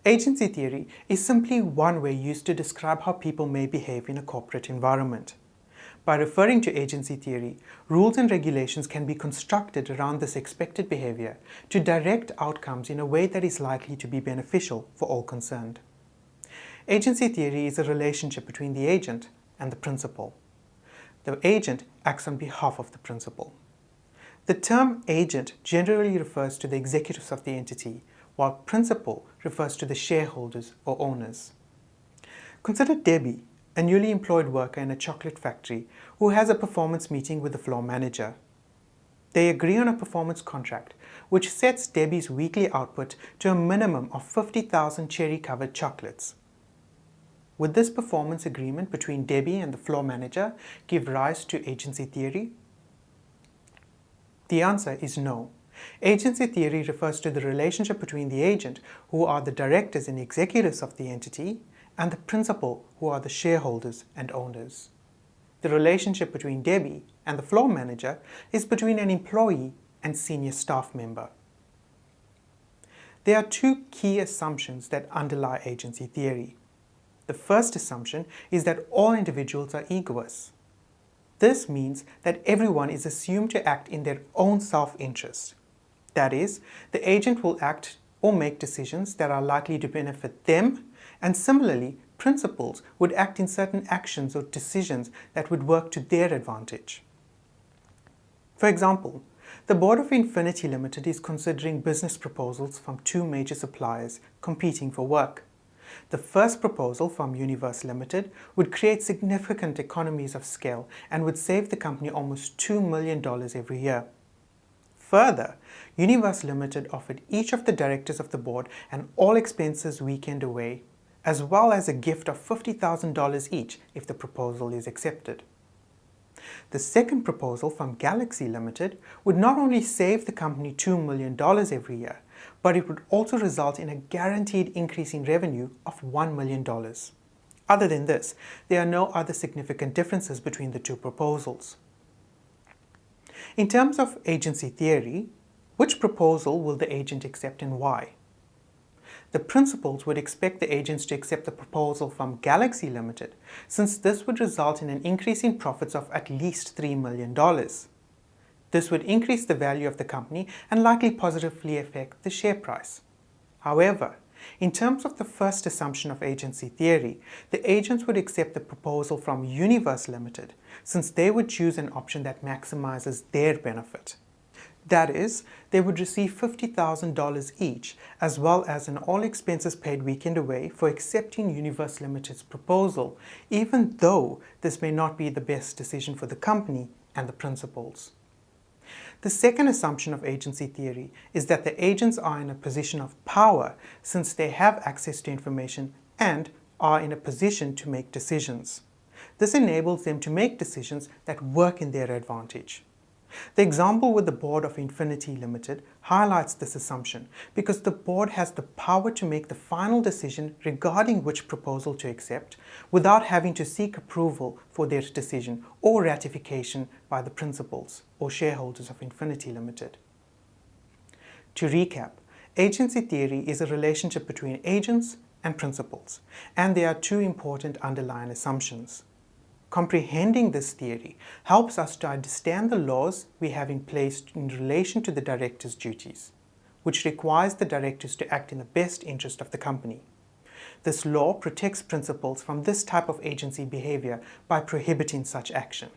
Agency theory is simply one way used to describe how people may behave in a corporate environment. By referring to agency theory, rules and regulations can be constructed around this expected behavior to direct outcomes in a way that is likely to be beneficial for all concerned. Agency theory is a relationship between the agent and the principal. The agent acts on behalf of the principal. The term agent generally refers to the executives of the entity, while principal refers to the shareholders or owners. Consider Debbie, a newly employed worker in a chocolate factory who has a performance meeting with the floor manager. They agree on a performance contract which sets Debbie's weekly output to a minimum of 50,000 cherry-covered chocolates. Would this performance agreement between Debbie and the floor manager give rise to agency theory? The answer is no. Agency theory refers to the relationship between the agent, who are the directors and executives of the entity, and the principal, who are the shareholders and owners. The relationship between Debbie and the floor manager is between an employee and senior staff member. There are two key assumptions that underlie agency theory. The first assumption is that all individuals are egoists. This means that everyone is assumed to act in their own self-interest. That is, the agent will act or make decisions that are likely to benefit them, and similarly, principals would act in certain actions or decisions that would work to their advantage. For example, the board of Infinity Limited is considering business proposals from two major suppliers competing for work. The first proposal from Universe Limited would create significant economies of scale and would save the company almost $2 million every year. Further, Universe Limited offered each of the directors of the board an all-expenses weekend away, as well as a gift of $50,000 each if the proposal is accepted. The second proposal from Galaxy Limited would not only save the company $2 million every year, but it would also result in a guaranteed increase in revenue of $1 million. Other than this, there are no other significant differences between the two proposals. In terms of agency theory, which proposal will the agent accept and why? The principals would expect the agents to accept the proposal from Galaxy Limited, since this would result in an increase in profits of at least $3 million. This would increase the value of the company and likely positively affect the share price. However, in terms of the first assumption of agency theory, the agents would accept the proposal from Universe Limited, since they would choose an option that maximizes their benefit. That is, they would receive $50,000 each, as well as an all-expenses-paid weekend away for accepting Universe Limited's proposal, even though this may not be the best decision for the company and the principals. The second assumption of agency theory is that the agents are in a position of power since they have access to information and are in a position to make decisions. This enables them to make decisions that work in their advantage. The example with the board of Infinity Limited highlights this assumption because the board has the power to make the final decision regarding which proposal to accept without having to seek approval for their decision or ratification by the principals or shareholders of Infinity Limited. To recap, agency theory is a relationship between agents and principals, and there are two important underlying assumptions. Comprehending this theory helps us to understand the laws we have in place in relation to the director's duties, which requires the directors to act in the best interest of the company. This law protects principals from this type of agency behavior by prohibiting such action.